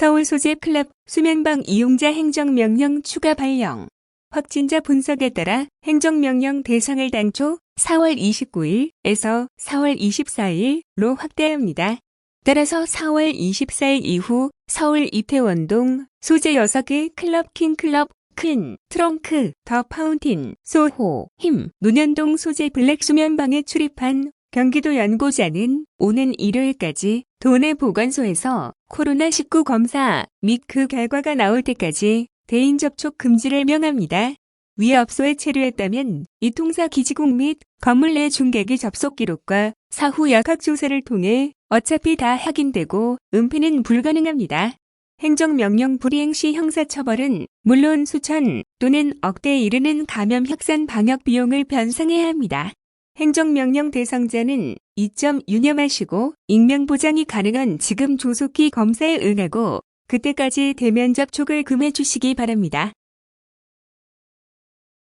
서울 소재 클럽 수면방 이용자 행정명령 추가 발령. 확진자 분석에 따라 행정명령 대상을 당초 4월 29일에서 4월 24일로 확대합니다. 따라서 4월 24일 이후 서울 이태원동 소재 6개 클럽 킹클럽, 큰, 트렁크, 더 파운틴, 소호, 힘, 논현동 소재 블랙 수면방에 출입한 경기도 연고자는 오는 일요일까지 도내 보건소에서 코로나19 검사 및 그 결과가 나올 때까지 대인 접촉 금지를 명합니다. 위 업소에 체류했다면 이통사 기지국 및 건물 내 중개기 접속 기록과 사후 역학조사를 통해 어차피 다 확인되고 은폐는 불가능합니다. 행정명령 불이행 시 형사처벌은 물론 수천 또는 억대에 이르는 감염 확산 방역 비용을 변상해야 합니다. 행정명령 대상자는 2점 유념하시고 익명보장이 가능한 지금 조속히 검사에 응하고 그때까지 대면 접촉을 금해 주시기 바랍니다.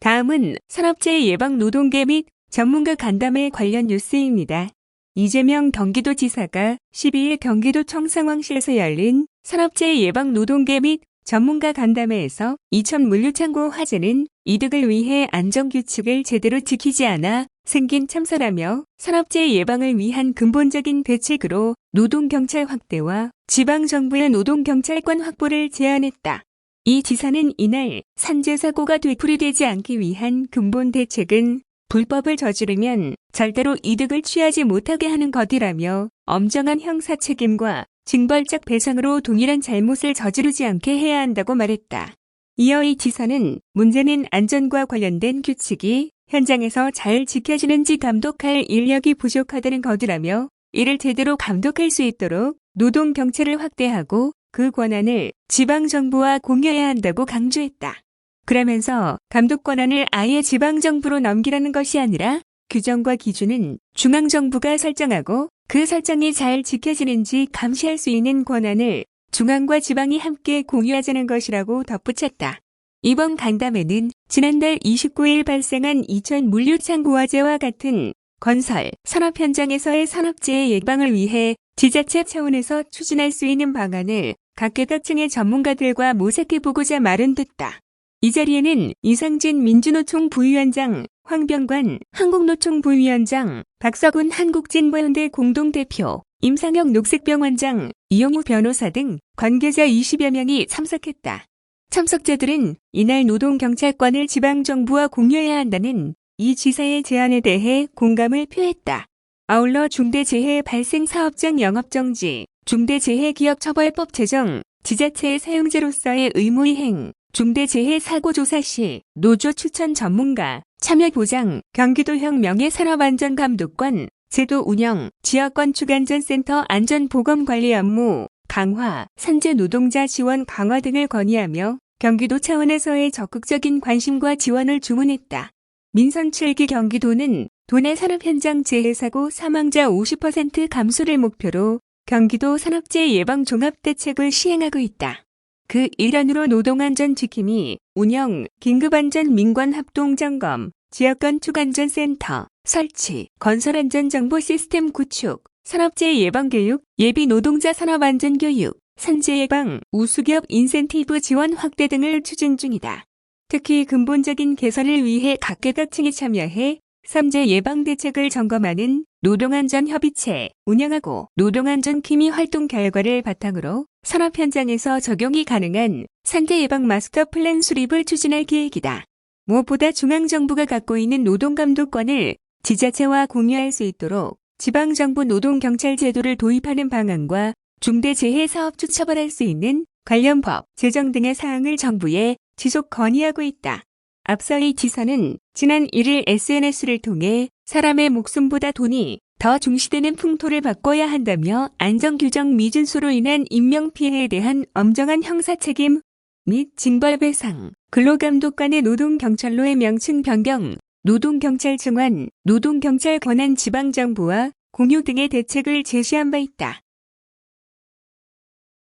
다음은 산업재해 예방 노동계 및 전문가 간담회 관련 뉴스입니다. 이재명 경기도지사가 12일 경기도 청상황실에서 열린 산업재해 예방 노동계 및 전문가 간담회에서 이천 물류창고 화재는 이득을 위해 안전규칙을 제대로 지키지 않아 생긴 참사라며 산업재해 예방을 위한 근본적인 대책으로 노동경찰 확대와 지방정부의 노동경찰권 확보를 제안했다. 이 지사는 이날 산재사고가 되풀이되지 않기 위한 근본 대책은 불법을 저지르면 절대로 이득을 취하지 못하게 하는 것이라며 엄정한 형사책임과 징벌적 배상으로 동일한 잘못을 저지르지 않게 해야 한다고 말했다. 이어 이 지사는 문제는 안전과 관련된 규칙이 현장에서 잘 지켜지는지 감독할 인력이 부족하다는 것이라며 이를 제대로 감독할 수 있도록 노동경찰을 확대하고 그 권한을 지방정부와 공유해야 한다고 강조했다. 그러면서 감독 권한을 아예 지방정부로 넘기라는 것이 아니라 규정과 기준은 중앙정부가 설정하고 그 설정이 잘 지켜지는지 감시할 수 있는 권한을 중앙과 지방이 함께 공유하자는 것이라고 덧붙였다. 이번 간담회는 지난달 29일 발생한 이천 물류창고 화재와 같은 건설, 산업 현장에서의 산업재해 예방을 위해 지자체 차원에서 추진할 수 있는 방안을 각계각층의 전문가들과 모색해보고자 마련됐다. 이 자리에는 이상진 민주노총 부위원장, 황병관 한국노총 부위원장, 박서군 한국진보연대 공동대표, 임상혁 녹색병원장, 이용우 변호사 등 관계자 20여 명이 참석했다. 참석자들은 이날 노동경찰권을 지방정부와 공유해야 한다는 이 지사의 제안에 대해 공감을 표했다. 아울러 중대재해 발생 사업장 영업정지, 중대재해기업처벌법 제정, 지자체의 사용자로서의 의무이행, 중대재해 사고조사 시 노조 추천 전문가, 참여 보장, 경기도형 명예산업안전감독관, 제도 운영, 지역건축안전센터 안전보건관리 업무 강화, 산재 노동자 지원 강화 등을 건의하며 경기도 차원에서의 적극적인 관심과 지원을 주문했다. 민선 7기 경기도는 도내 산업현장 재해사고 사망자 50% 감소를 목표로 경기도 산업재해 예방 종합대책을 시행하고 있다. 그 일환으로 노동안전 지킴이, 운영, 긴급안전 민관합동점검, 지역건축안전센터 설치, 건설안전정보 시스템 구축, 산업재해 예방교육, 예비노동자 산업안전교육, 산재예방, 우수기업 인센티브 지원 확대 등을 추진 중이다. 특히 근본적인 개선을 위해 각계각층이 참여해 산재 예방 대책을 점검하는 노동안전협의체 운영하고 노동안전기미 활동 결과를 바탕으로 산업 현장에서 적용이 가능한 산재 예방 마스터 플랜 수립을 추진할 계획이다. 무엇보다 중앙정부가 갖고 있는 노동감독권을 지자체와 공유할 수 있도록 지방정부 노동경찰 제도를 도입하는 방안과 중대재해사업주 처벌할 수 있는 관련 법 제정 등의 사항을 정부에 지속 건의하고 있다. 앞서 이 지사는 지난 1일 SNS를 통해 사람의 목숨보다 돈이 더 중시되는 풍토를 바꿔야 한다며 안전규정 미준수로 인한 인명피해에 대한 엄정한 형사책임 및 징벌배상, 근로감독관의 노동경찰로의 명칭 변경, 노동경찰 증환, 노동경찰 권한 지방정부와 공유 등의 대책을 제시한 바 있다.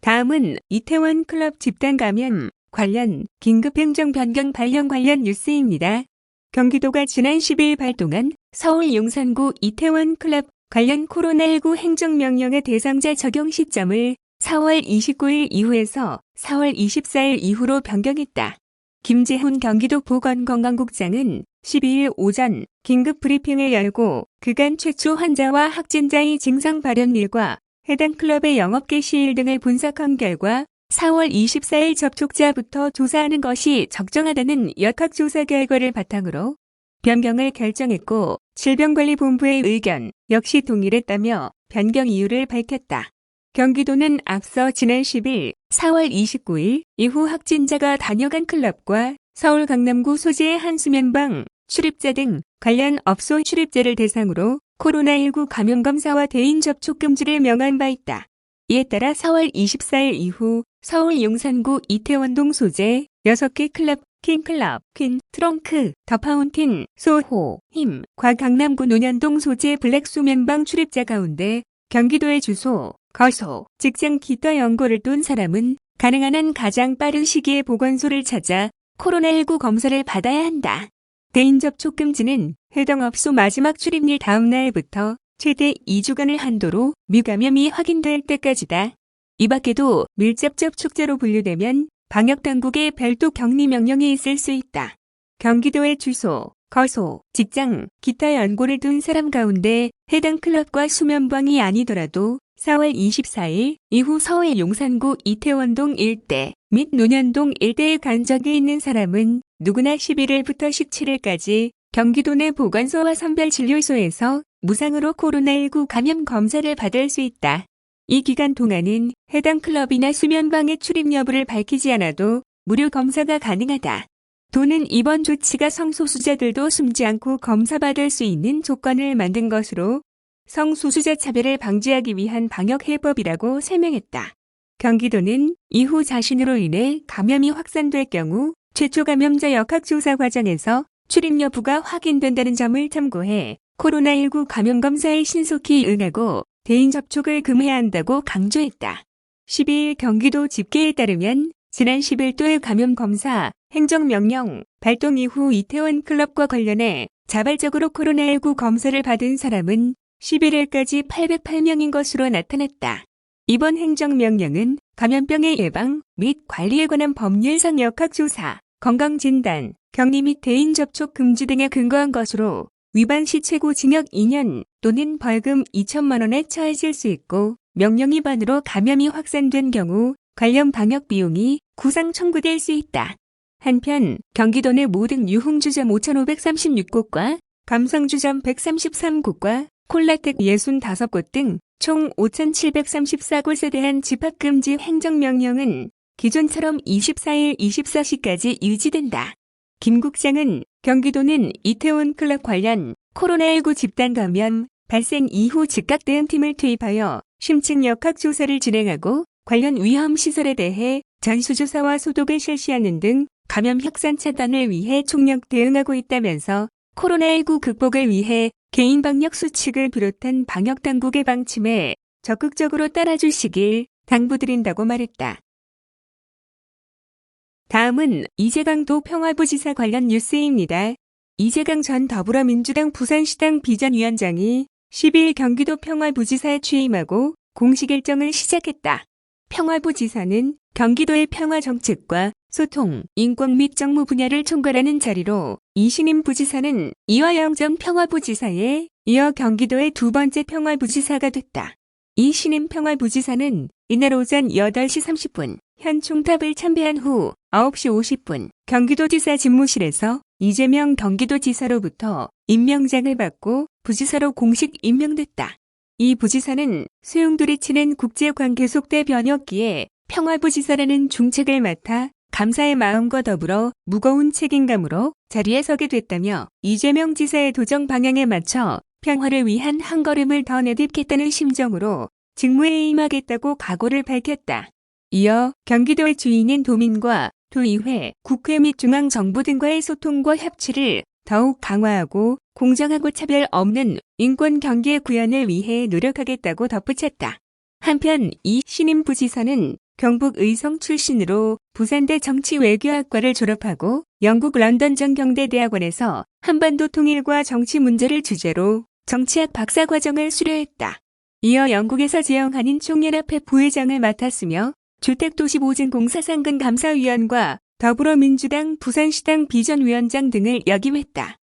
다음은 이태원 클럽 집단 감염 관련 긴급행정 변경 발령 관련 뉴스입니다. 경기도가 지난 10일 발동한 서울 용산구 이태원 클럽 관련 코로나19 행정명령의 대상자 적용 시점을 4월 29일 이후에서 4월 24일 이후로 변경했다. 김재훈 경기도 보건건강국장은 12일 오전 긴급 브리핑을 열고 그간 최초 환자와 확진자의 증상 발현일과 해당 클럽의 영업 개시일 등을 분석한 결과 4월 24일 접촉자부터 조사하는 것이 적정하다는 역학조사 결과를 바탕으로 변경을 결정했고 질병관리본부의 의견 역시 동일했다며 변경 이유를 밝혔다. 경기도는 앞서 지난 10일 4월 29일 이후 확진자가 다녀간 클럽과 서울 강남구 소재의 한 수면방 출입자 등 관련 업소 출입자를 대상으로 코로나19 감염검사와 대인 접촉 금지를 명한 바 있다. 이에 따라 4월 24일 이후 서울 용산구 이태원동 소재 6개 클럽 킹클럽, 퀸, 트렁크, 더 파운틴, 소호, 힘, 과 강남구 논현동 소재 블랙 수면방 출입자 가운데 경기도의 주소, 거소, 직장 기타 연고를 둔 사람은 가능한 한 가장 빠른 시기에 보건소를 찾아 코로나19 검사를 받아야 한다. 대인 접촉 금지는 해당 업소 마지막 출입일 다음 날부터 최대 2주간을 한도로 미감염이 확인될 때까지다. 이 밖에도 밀접 접촉자로 분류되면 방역당국의 별도 격리 명령이 있을 수 있다. 경기도의 주소, 거소, 직장, 기타 연고를 둔 사람 가운데 해당 클럽과 수면방이 아니더라도 4월 24일 이후 서울 용산구 이태원동 일대 및 논현동 일대에 간 적이 있는 사람은 누구나 11일부터 17일까지 경기도 내 보건소와 선별진료소에서 무상으로 코로나19 감염 검사를 받을 수 있다. 이 기간 동안은 해당 클럽이나 수면방의 출입 여부를 밝히지 않아도 무료 검사가 가능하다. 도는 이번 조치가 성소수자들도 숨지 않고 검사받을 수 있는 조건을 만든 것으로 성소수자 차별을 방지하기 위한 방역 해법이라고 설명했다. 경기도는 이후 자신으로 인해 감염이 확산될 경우 최초 감염자 역학조사 과정에서 출입 여부가 확인된다는 점을 참고해 코로나19 감염 검사에 신속히 응하고 대인 접촉을 금해야 한다고 강조했다. 12일 경기도 집계에 따르면 지난 10일도의 감염 검사 행정명령 발동 이후 이태원 클럽과 관련해 자발적으로 코로나19 검사를 받은 사람은 11일까지 808명인 것으로 나타났다. 이번 행정명령은 감염병의 예방 및 관리에 관한 법률상 역학조사, 건강진단, 격리 및 대인 접촉 금지 등에 근거한 것으로 위반 시 최고 징역 2년 또는 벌금 2천만 원에 처해질 수 있고 명령 위반으로 감염이 확산된 경우 관련 방역 비용이 구상 청구될 수 있다. 한편 경기도 내 모든 유흥주점 5,536곳과 감성주점 133곳과 콜라텍 65곳 등 총 5,734곳에 대한 집합금지 행정명령은 기존처럼 24일 24시까지 유지된다. 김 국장은 경기도는 이태원 클럽 관련 코로나19 집단 감염 발생 이후 즉각 대응팀을 투입하여 심층 역학조사를 진행하고 관련 위험시설에 대해 전수조사와 소독을 실시하는 등 감염 확산 차단을 위해 총력 대응하고 있다면서 코로나19 극복을 위해 개인 방역 수칙을 비롯한 방역당국의 방침에 적극적으로 따라주시길 당부드린다고 말했다. 다음은 이재강도 평화부지사 관련 뉴스입니다. 이재강 전 더불어민주당 부산시당 비전위원장이 12일 경기도 평화부지사에 취임하고 공식 일정을 시작했다. 평화부지사는 경기도의 평화정책과 소통, 인권 및 정무 분야를 총괄하는 자리로 이신임 부지사는 이화영 전 평화부지사에 이어 경기도의 두 번째 평화부지사가 됐다. 이신임 평화부지사는 이날 오전 8시 30분 현 총탑을 참배한 후 9시 50분 경기도지사 집무실에서 이재명 경기도지사로부터 임명장을 받고 부지사로 공식 임명됐다. 이 부지사는 소용돌이 치는 국제관계 속대 번역기에 평화부지사라는 중책을 맡아 감사의 마음과 더불어 무거운 책임감으로 자리에 서게 됐다며 이재명 지사의 도정 방향에 맞춰 평화를 위한 한 걸음을 더 내딛겠다는 심정으로 직무에 임하겠다고 각오를 밝혔다. 이어 경기도의 주인인 도민과 도의회, 국회 및 중앙정부 등과의 소통과 협치를 더욱 강화하고 공정하고 차별 없는 인권 경계 구현을 위해 노력하겠다고 덧붙였다. 한편 이 신임 부지사는 경북 의성 출신으로 부산대 정치외교학과를 졸업하고 영국 런던 정경대대학원에서 한반도 통일과 정치 문제를 주제로 정치학 박사과정을 수료했다. 이어 영국에서 재영한인 총연합회 부회장을 맡았으며 주택도시보증공사상근 감사위원과 더불어민주당 부산시당 비전위원장 등을 역임했다.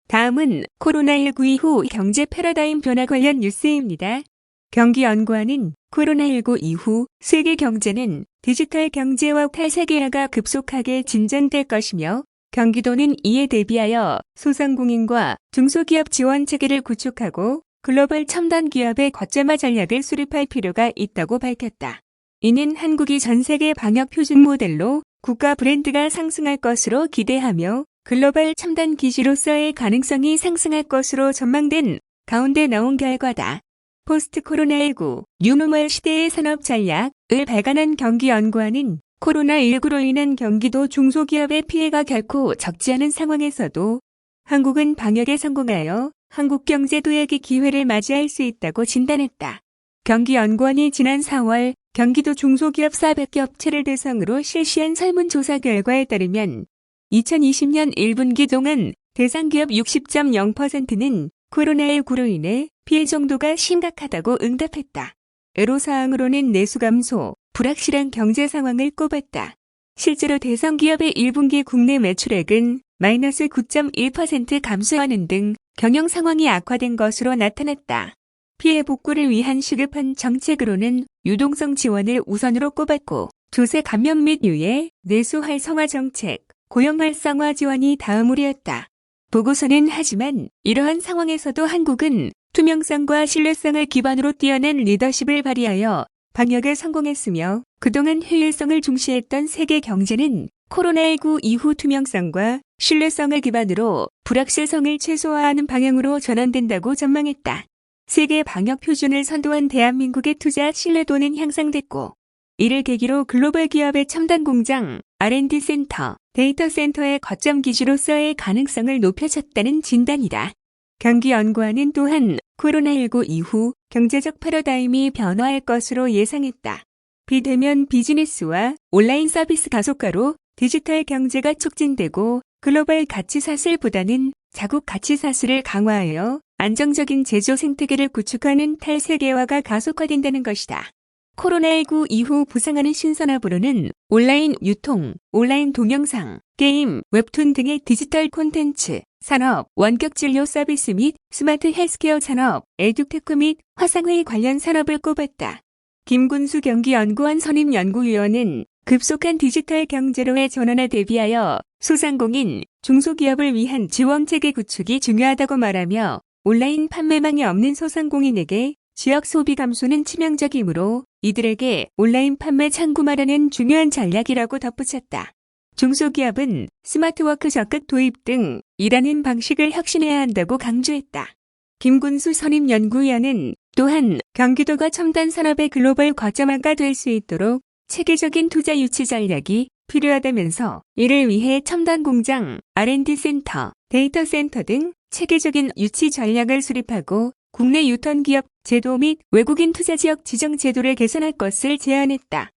다음은 코로나19 이후 경제 패러다임 변화 관련 뉴스입니다. 경기연구원은 코로나19 이후 세계 경제는 디지털 경제와 탈세계화가 급속하게 진전될 것이며 경기도는 이에 대비하여 소상공인과 중소기업 지원 체계를 구축하고 글로벌 첨단 기업의 거점화 전략을 수립할 필요가 있다고 밝혔다. 이는 한국이 전 세계 방역 표준 모델로 국가 브랜드가 상승할 것으로 기대하며 글로벌 첨단 기지로서의 가능성이 상승할 것으로 전망된 가운데 나온 결과다. 포스트 코로나19 뉴노멀 시대의 산업 전략을 발간한 경기연구원은 코로나19로 인한 경기도 중소기업의 피해가 결코 적지 않은 상황에서도 한국은 방역에 성공하여 한국 경제 도약의 기회를 맞이할 수 있다고 진단했다. 경기연구원이 지난 4월 경기도 중소기업 400개 업체를 대상으로 실시한 설문조사 결과에 따르면 2020년 1분기 동안 대상 기업 60.0%는 코로나19로 인해 피해 정도가 심각하다고 응답했다. 애로사항으로는 내수 감소, 불확실한 경제 상황을 꼽았다. 실제로 대상 기업의 1분기 국내 매출액은 마이너스 9.1% 감소하는 등 경영 상황이 악화된 것으로 나타났다. 피해 복구를 위한 시급한 정책으로는 유동성 지원을 우선으로 꼽았고 조세 감면 및 유예, 내수 활성화 정책, 고용 활성화 지원이 다음으로였다. 보고서는 하지만 이러한 상황에서도 한국은 투명성과 신뢰성을 기반으로 뛰어난 리더십을 발휘하여 방역에 성공했으며 그동안 효율성을 중시했던 세계 경제는 코로나19 이후 투명성과 신뢰성을 기반으로 불확실성을 최소화하는 방향으로 전환된다고 전망했다. 세계 방역 표준을 선도한 대한민국의 투자 신뢰도는 향상됐고 이를 계기로 글로벌 기업의 첨단 공장, R&D 센터, 데이터 센터의 거점 기지로서의 가능성을 높여졌다는 진단이다. 경기연구원은 또한 코로나19 이후 경제적 패러다임이 변화할 것으로 예상했다. 비대면 비즈니스와 온라인 서비스 가속화로 디지털 경제가 촉진되고 글로벌 가치 사슬보다는 자국 가치 사슬을 강화하여 안정적인 제조 생태계를 구축하는 탈세계화가 가속화된다는 것이다. 코로나19 이후 부상하는 신산업으로는 온라인 유통, 온라인 동영상, 게임, 웹툰 등의 디지털 콘텐츠, 산업, 원격 진료 서비스 및 스마트 헬스케어 산업, 에듀테크 및 화상회의 관련 산업을 꼽았다. 김군수 경기연구원 선임연구위원은 급속한 디지털 경제로의 전환에 대비하여 소상공인, 중소기업을 위한 지원체계 구축이 중요하다고 말하며 온라인 판매망이 없는 소상공인에게 지역 소비 감소는 치명적이므로 이들에게 온라인 판매 창구 마련은 중요한 전략이라고 덧붙였다. 중소기업은 스마트워크 적극 도입 등 일하는 방식을 혁신해야 한다고 강조했다. 김군수 선임연구위원은 또한 경기도가 첨단 산업의 글로벌 거점화가 될 수 있도록 체계적인 투자 유치 전략이 필요하다면서 이를 위해 첨단 공장, R&D 센터, 데이터 센터 등 체계적인 유치 전략을 수립하고 국내 유턴 기업 제도 및 외국인 투자 지역 지정 제도를 개선할 것을 제안했다.